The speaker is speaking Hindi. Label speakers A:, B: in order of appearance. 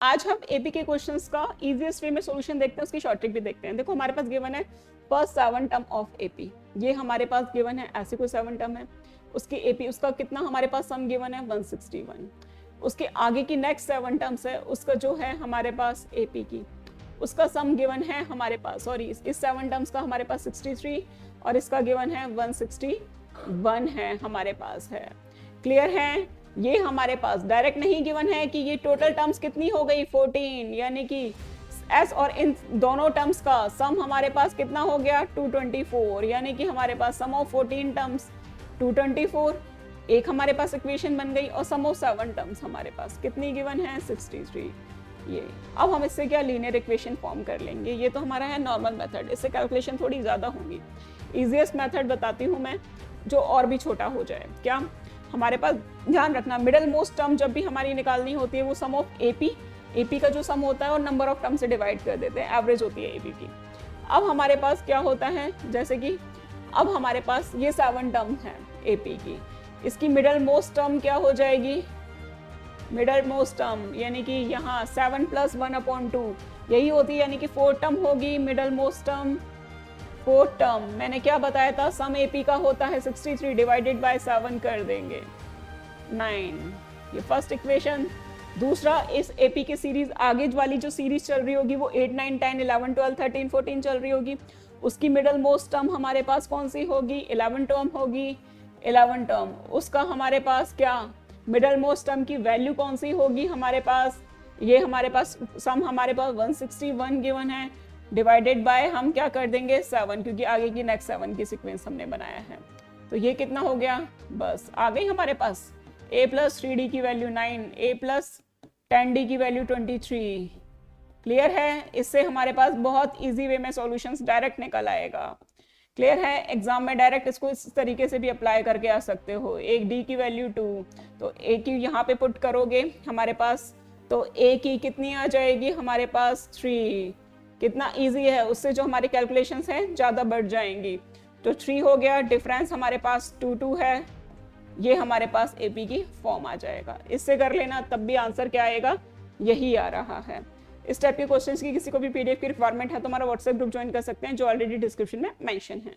A: आज हम एपी के क्वेश्चंस का इजीएस्ट वे में सॉल्यूशन देखते हैं, उसकी शॉर्ट ट्रिक भी देखते हैं। देखो हमारे पास गिवन है फर्स्ट 7 टर्म ऑफ एपी, ये हमारे पास गिवन है, ऐसे कोई 7 टर्म है, उसकी एपी उसका कितना हमारे पास सम गिवन है 161। उसके आगे की नेक्स्ट 7 टर्म्स है, उसका जो है हमारे पास एपी की उसका सम गिवन है हमारे पास, सॉरी इस 7 टर्म्स का हमारे पास 63 और इसका गिवन है 161 है हमारे पास है। क्लियर है? ये हमारे पास डायरेक्ट नहीं गिवन है कि ये टोटल टर्म्स कितनी हो गई 14, यानी कि एस और इन दोनों टर्म्स का सम हमारे पास कितना हो गया 224, यानी कि हमारे पास सम ऑफ 14 टर्म्स 224। एक हमारे पास इक्वेशन बन गई और सम ऑफ 7 टर्म्स हमारे पास कितनी गिवन है 63। ये अब हम इससे क्या लीनियर इक्वेशन फॉर्म कर लेंगे। ये तो हमारा है नॉर्मल मेथड, इससे कैलकुलेशन थोड़ी ज़्यादा होगी। इजीएस्ट मेथड बताती हूँ मैं, जो और भी छोटा हो जाए। क्या हमारे पास ध्यान रखना, मिडल मोस्ट टर्म जब भी हमारी निकालनी होती है वो सम ऑफ एपी का जो सम होता है और नंबर ऑफ टर्म से डिवाइड कर देते हैं, एवरेज होती है एपी की। अब हमारे पास क्या होता है, जैसे कि अब हमारे पास ये 7 टर्म है एपी की, इसकी मिडल मोस्ट टर्म क्या हो जाएगी, मिडल मोस्ट टर्म यानी कि यहाँ 7 + 1/2 यही होती है, यानी कि 4 टर्म होगी मिडल मोस्ट टर्म। 4 टर्म मैंने क्या बताया था, सम एपी का होता है 63 डिवाइडेड बाय 7 कर देंगे 9। ये फर्स्ट इक्वेशन। दूसरा, इस एपी की सीरीज आगे वाली जो सीरीज चल रही होगी वो 8 9 10 11 12 13 14 चल रही होगी, उसकी मिडल मोस्ट टर्म हमारे पास कौन सी होगी 11 टर्म होगी। 11 टर्म उसका हमारे पास क्या मिडल मोस्ट टर्म की वैल्यू कौन सी होगी हमारे पास, ये हमारे पास सम हमारे पास 161 गिवन है, डिवाइडेड बाय हम क्या कर देंगे 7, क्योंकि आगे की नेक्स्ट 7 की सीक्वेंस हमने बनाया है। तो ये कितना हो गया, बस आ गई हमारे पास a + 3d की वैल्यू 9, a + 10d की वैल्यू 23। क्लियर है? इससे हमारे पास बहुत इजी वे में सॉल्यूशंस डायरेक्ट निकल आएगा। क्लियर है? एग्जाम में डायरेक्ट इसको इस तरीके से भी अप्लाई करके आ सकते हो। एक डी की वैल्यू 2, तो ए की यहाँ पे पुट करोगे हमारे पास, तो ए की कितनी आ जाएगी हमारे पास 3। कितना इजी है, उससे जो हमारी कैलकुलेशंस हैं ज़्यादा बढ़ जाएंगी। तो 3 हो गया, डिफरेंस हमारे पास 2 2 है, ये हमारे पास एपी की फॉर्म आ जाएगा। इससे कर लेना, तब भी आंसर क्या आएगा, यही आ रहा है। इस टाइप के क्वेश्चंस की किसी को भी पीडीएफ की रिक्वायरमेंट है तो हमारा व्हाट्सएप ग्रुप ज्वाइन कर सकते हैं, जो ऑलरेडी डिस्क्रिप्शन में मेंशन है।